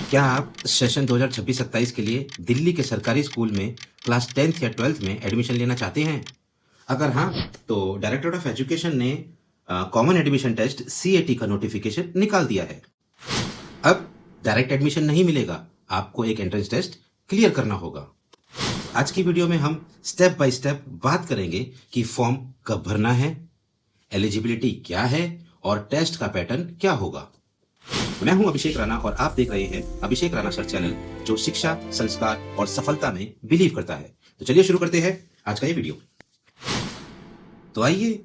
क्या आप सेशन 2026-27 के लिए दिल्ली के सरकारी स्कूल में क्लास 10th या 12th में एडमिशन लेना चाहते हैं? अगर हाँ, तो डायरेक्टरेट ऑफ एजुकेशन ने कॉमन एडमिशन टेस्ट सीएटी का नोटिफिकेशन निकाल दिया है। अब डायरेक्ट एडमिशन नहीं मिलेगा, आपको एक एंट्रेंस टेस्ट क्लियर करना होगा। आज की वीडियो में हम स्टेप बाय स्टेप बात करेंगे कि फॉर्म कब भरना है, एलिजिबिलिटी क्या है और टेस्ट का पैटर्न क्या होगा। मैं हूं अभिषेक राणा और आप देख रहे हैं अभिषेक राणा सर चैनल, जो शिक्षा, संस्कार और सफलता में बिलीव करता है। तो चलिए शुरू करते हैं आज का ये वीडियो। तो आइए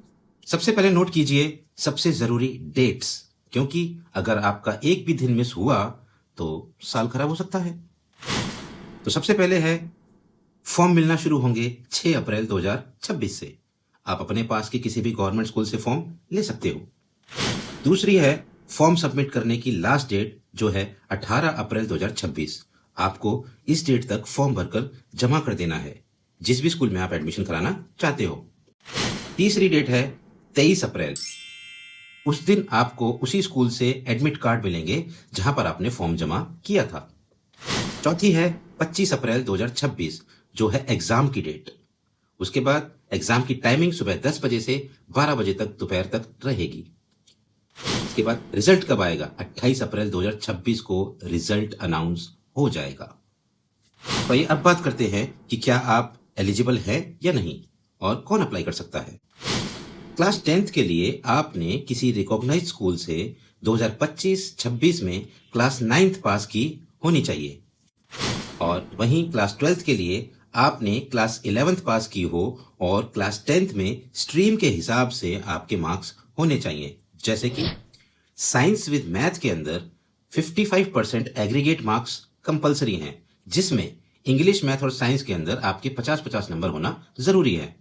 सबसे पहले नोट कीजिए सबसे जरूरी डेट्स, क्योंकि अगर आपका एक भी दिन मिस हुआ तो साल खराब हो सकता है। तो सबसे पहले है, फॉर्म मिलना शुरू होंगे 6 अप्रैल 2026 से। आप अपने पास के किसी भी गवर्नमेंट स्कूल से फॉर्म ले सकते हो। दूसरी है, फॉर्म सबमिट करने की लास्ट डेट जो है 18 अप्रैल 2026। आपको इस डेट तक फॉर्म भरकर जमा कर देना है, जिस भी स्कूल में आप एडमिशन कराना चाहते हो। तीसरी डेट है 23 अप्रैल। उस दिन आपको उसी स्कूल से एडमिट कार्ड मिलेंगे जहां पर आपने फॉर्म जमा किया था। चौथी है 25 अप्रैल 2026, जो है एग्जाम की डेट। उसके बाद एग्जाम की टाइमिंग सुबह 10 बजे से 12 बजे तक दोपहर तक रहेगी। इसके बाद रिजल्ट कब आएगा? 28 अप्रैल 2026 को रिजल्ट अनाउंस हो जाएगा। तो ये अब बात करते हैं कि क्या आप एलिजिबल है या नहीं और कौन अप्लाई कर सकता है। क्लास 10th के लिए आपने किसी रिकॉग्नाइज्ड स्कूल से 2025-26 में क्लास 9th पास की होनी चाहिए, और वहीं क्लास 12th के लिए आपने क्लास 11th पास की हो और क्लास 10th में स्ट्रीम के हिसाब से आपके मार्क्स होने चाहिए। जैसे कि साइंस विद मैथ के अंदर 55% एग्रीगेट मार्क्स कंपलसरी हैं, जिसमें इंग्लिश, मैथ और साइंस के अंदर आपके 50-50 नंबर होना जरूरी है।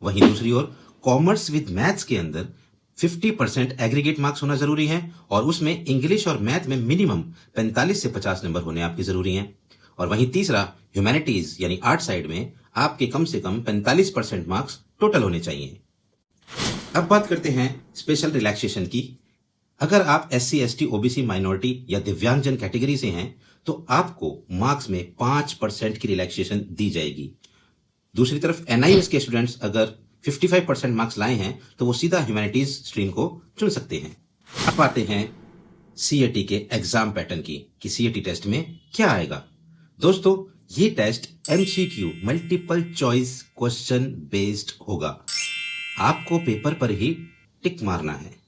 वहीं दूसरी ओर कॉमर्स विद मैथ्स के अंदर 50% एग्रीगेट मार्क्स होना जरूरी है, और उसमें इंग्लिश और मैथ में मिनिमम 45 से 50 नंबर होने आपके जरूरी हैं। और वहीं तीसरा ह्यूमैनिटीज यानी आर्ट साइड में आपके कम से कम 45% मार्क्स टोटल होने चाहिए। अब बात करते हैं स्पेशल रिलैक्सेशन की। अगर आप SC, ST, OBC, माइनॉरिटी या दिव्यांगजन कैटेगरी से हैं तो आपको मार्क्स में 5% की रिलैक्सेशन दी जाएगी। दूसरी तरफ NIS के स्टूडेंट्स अगर 55% मार्क्स लाए हैं तो वो सीधा ह्यूमैनिटीज स्ट्रीम को चुन सकते हैं। अब आते हैं CAT के एग्जाम पैटर्न की कि CAT टेस्ट में क्या आएगा। दोस्तों, ये test MCQ multiple choice question based होगा। आपको पेपर पर ही टिक मारना है।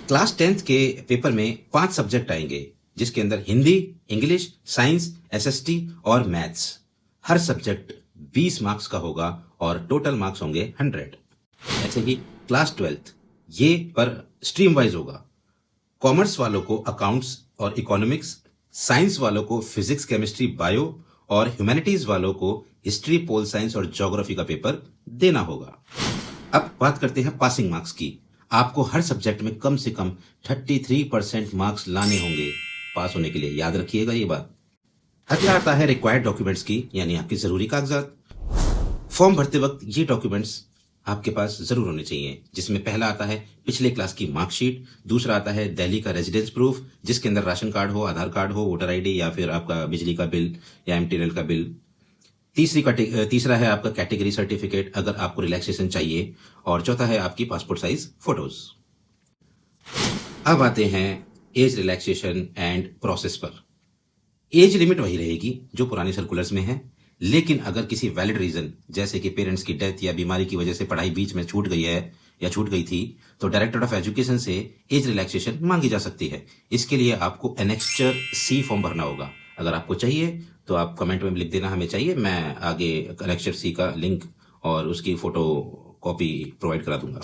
क्लास 10th के पेपर में 5 सब्जेक्ट आएंगे, जिसके अंदर हिंदी, इंग्लिश, साइंस, SST और मैथ्स। हर सब्जेक्ट 20 मार्क्स का होगा और टोटल मार्क्स होंगे 100। ऐसे ही क्लास 12th ये पर स्ट्रीम वाइज होगा। कॉमर्स वालों को अकाउंट्स और इकोनॉमिक्स, साइंस वालों को फिजिक्स, केमिस्ट्री, बायो, और ह्यूमैनिटीज वालों को हिस्ट्री, पोल साइंस और ज्योग्राफी का पेपर देना होगा। अब बात करते हैं पासिंग मार्क्स की। आपको हर सब्जेक्ट में कम से कम 33% मार्क्स लाने होंगे पास होने के लिए, याद रखिएगा ये बात। अगला आता है रिक्वायर्ड डॉक्यूमेंट्स की, यानी आपके जरूरी कागजात। फॉर्म भरते वक्त ये डॉक्यूमेंट्स आपके पास जरूर होने चाहिए, जिसमें पहला आता है पिछले क्लास की मार्कशीट। दूसरा आता है दिल्ली का रेजिडेंस प्रूफ, जिसके अंदर राशन कार्ड हो, आधार कार्ड हो, वोटर ID या फिर आपका बिजली का बिल या MTNL का बिल। तीसरा है आपका कैटेगरी सर्टिफिकेट अगर आपको रिलैक्सेशन चाहिए, और चौथा है आपकी पासपोर्ट साइज फोटोज। अब आते हैं एज रिलैक्सेशन एंड प्रोसेस पर। एज लिमिट वही रहेगी जो पुरानी सर्कुलर्स में है, लेकिन अगर किसी वैलिड रीजन जैसे कि पेरेंट्स की डेथ या बीमारी की वजह से पढ़ाई बीच में छूट गई है या छूट गई थी, तो डायरेक्टरेट ऑफ एजुकेशन से एज रिलैक्सेशन मांगी जा सकती है। इसके लिए आपको एनेक्स्चर C फॉर्म भरना होगा। अगर आपको चाहिए तो आप कमेंट में लिख देना हमें चाहिए, मैं आगे एनेक्स्चर C का लिंक और उसकी फोटो कॉपी प्रोवाइड करा दूंगा।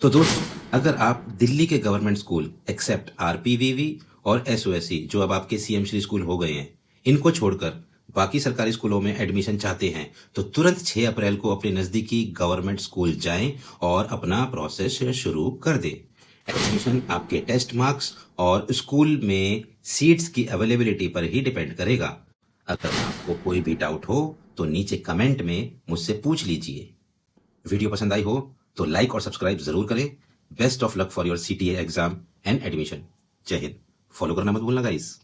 तो दोस्तों, अगर आप दिल्ली के गवर्नमेंट स्कूल एक्सेप्ट RPVV और SOSC, जो अब आपके CM श्री स्कूल हो गए हैं, इनको छोड़कर बाकी सरकारी स्कूलों में एडमिशन चाहते हैं तो तुरंत 6 अप्रैल को अपने नजदीकी गवर्नमेंट स्कूल जाएं और अपना प्रोसेस शुरू कर दें। एडमिशन आपके टेस्ट मार्क्स और स्कूल में सीट्स की अवेलेबिलिटी पर ही डिपेंड करेगा। अगर आपको कोई भी डाउट हो तो नीचे कमेंट में मुझसे पूछ लीजिए। वीडियो पसंद आई हो तो लाइक और सब्सक्राइब जरूर करें। Best of luck for your CTA exam and admission. जय हिंद। फॉलो करना मत भूलना गाइस।